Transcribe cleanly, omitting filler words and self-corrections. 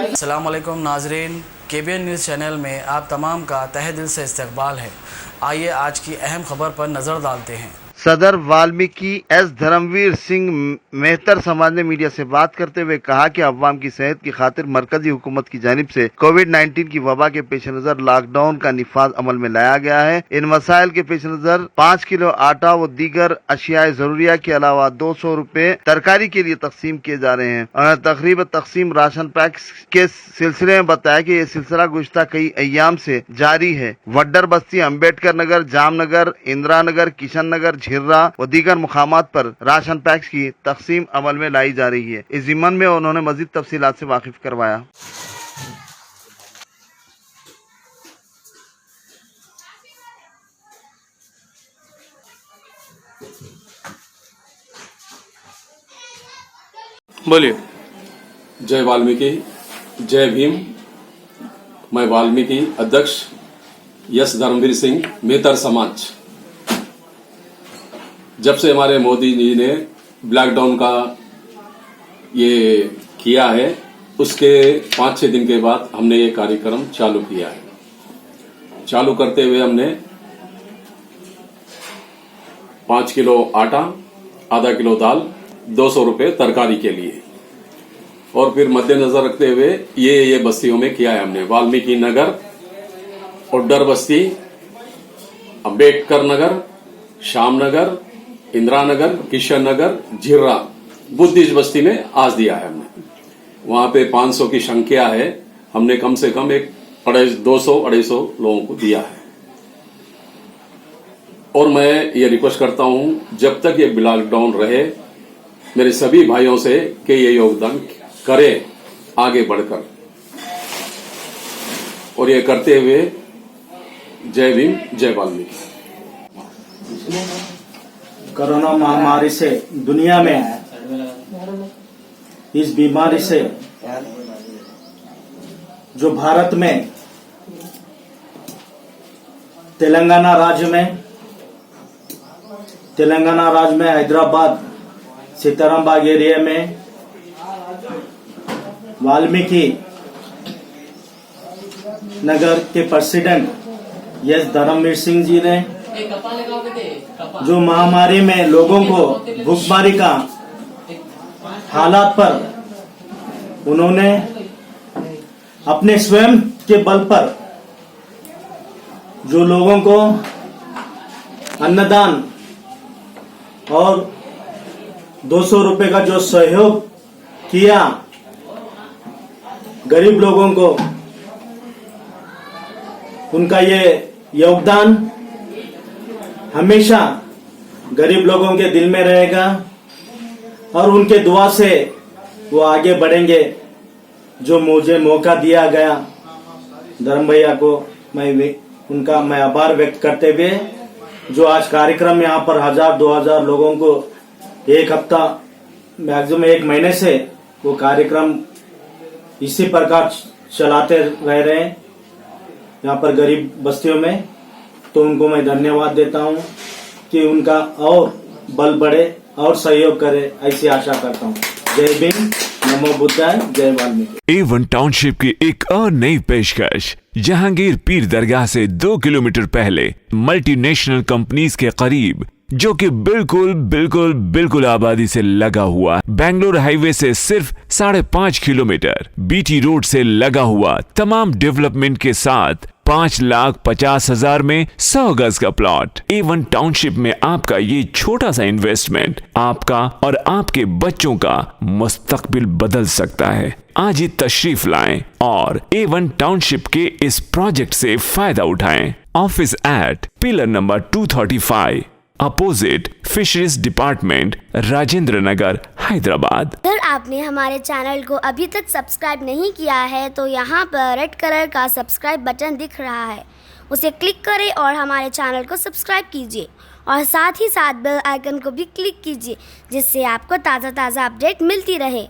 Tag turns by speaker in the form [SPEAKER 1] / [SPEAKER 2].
[SPEAKER 1] अस्सलाम वालेकुम नाजरीन, KBN न्यूज़ चैनल में आप तमाम का तहे दिल से इस्तकबाल है। आइए आज की अहम खबर पर नज़र डालते हैं।
[SPEAKER 2] सदर वाल्मीकि एस धर्मवीर सिंह मेहतर समाज ने मीडिया से बात करते हुए कहा कि अवाम की सेहत की खातिर मरकजी हुकूमत की जानिब से कोविड-19 की वबा के पेश नजर लॉकडाउन का निफाज अमल में लाया गया है। इन मसाइल के पेश नजर 5 किलो आटा व दीगर अशियाए जरूरिया के अलावा 200 रुपए तरकारी के लिए तकसीम किए जा रहे हैं। उन्होंने तकरीब तकसीम राशन पैक के सिलसिले में बताया कि ये सिलसिला गुज़श्ता कई अय्याम से जारी है। वड्डर बस्ती, अम्बेडकर नगर, जामनगर, इंदिरा नगर, किशन नगर, झिर्रा व दीगर मुकामात पर राशन पैक्स की तकसीम अमल में लाई जा रही है। इस ज़िम्मन में उन्होंने मजीद तफसीलात से वाकिफ करवाया।
[SPEAKER 3] बोलिए।
[SPEAKER 4] जय वाल्मीकि, जय भीम। मैं वाल्मीकि अध्यक्ष यस धर्मवीर सिंह मेहतर समाज। जब से हमारे मोदी जी ने लॉकडाउन का ये किया है, उसके 5-6 दिन के बाद हमने ये कार्यक्रम चालू किया है। चालू करते हुए हमने 5 किलो आटा, आधा किलो दाल, 200 रुपए तरकारी के लिए, और फिर मद्देनजर रखते हुए ये बस्तियों में किया है हमने। वाल्मीकि नगर, ओड्डर बस्ती, अम्बेडकर नगर, श्याम नगर, इंदिरा नगर, किशन नगर, झिर्रा, बुद्धिस्ट बस्ती में आज दिया है हमने। वहां पे 500 की संख्या है। हमने कम से कम 200-250 लोगों को दिया है। और मैं ये रिक्वेस्ट करता हूं, जब तक ये लॉकडाउन रहे, मेरे सभी भाइयों से कि ये योगदान करें आगे बढ़कर। और ये करते हुए जय भीम, जय वाल्मीकि।
[SPEAKER 5] कोरोना महामारी से दुनिया में इस बीमारी से जो भारत में तेलंगाना राज्य में हैदराबाद सीतारामबाग एरिया में वाल्मीकि नगर के प्रेसिडेंट यस धर्मवीर सिंह जी ने जो महामारी में लोगों को भूखमरी का हालात पर उन्होंने अपने स्वयं के बल पर जो लोगों को अन्नदान और 200 रुपए का जो सहयोग किया, गरीब लोगों को उनका ये योगदान हमेशा गरीब लोगों के दिल में रहेगा और उनके दुआ से वो आगे बढ़ेंगे। जो मुझे मौका दिया गया धर्म भैया को मैं आभार व्यक्त करते हुए जो आज कार्यक्रम यहाँ पर 1000-2000 लोगों को एक हफ्ता मैक्सिमम 1 महीने से वो कार्यक्रम इसी प्रकार चलाते रह रहे हैं यहाँ पर गरीब बस्तियों में, तो उनको मैं धन्यवाद देता हूँ कि उनका और बल बढ़े और सहयोग करे, ऐसी आशा करता हूँ। जय भीम, नमो बुद्धाय, जय वाल्मीकि।
[SPEAKER 6] A1 टाउनशिप की एक और नई पेशकश जहांगीर पीर दरगाह से 2 किलोमीटर पहले मल्टीनेशनल कंपनीज के करीब, जो कि बिल्कुल आबादी से लगा हुआ, बेंगलोर हाईवे से सिर्फ 5.5 किलोमीटर, BT रोड से लगा हुआ, तमाम डेवलपमेंट के साथ 5,50,000 में 100 गज का प्लॉट। A1 टाउनशिप में आपका ये छोटा सा इन्वेस्टमेंट आपका और आपके बच्चों का मुस्तकबिल बदल सकता है। आज ही तशरीफ लाएं और A1 टाउनशिप के इस प्रोजेक्ट से फायदा उठाएं। Office at pillar number 235 opposite fisheries department, Rajendra Nagar, Hyderabad.
[SPEAKER 7] अगर आपने हमारे चैनल को अभी तक सब्सक्राइब नहीं किया है तो यहाँ पर रेड कलर का सब्सक्राइब बटन दिख रहा है, उसे क्लिक करें और हमारे चैनल को सब्सक्राइब कीजिए और साथ ही साथ बेल आइकन को भी क्लिक कीजिए, जिससे आपको ताज़ा अपडेट मिलती रहे।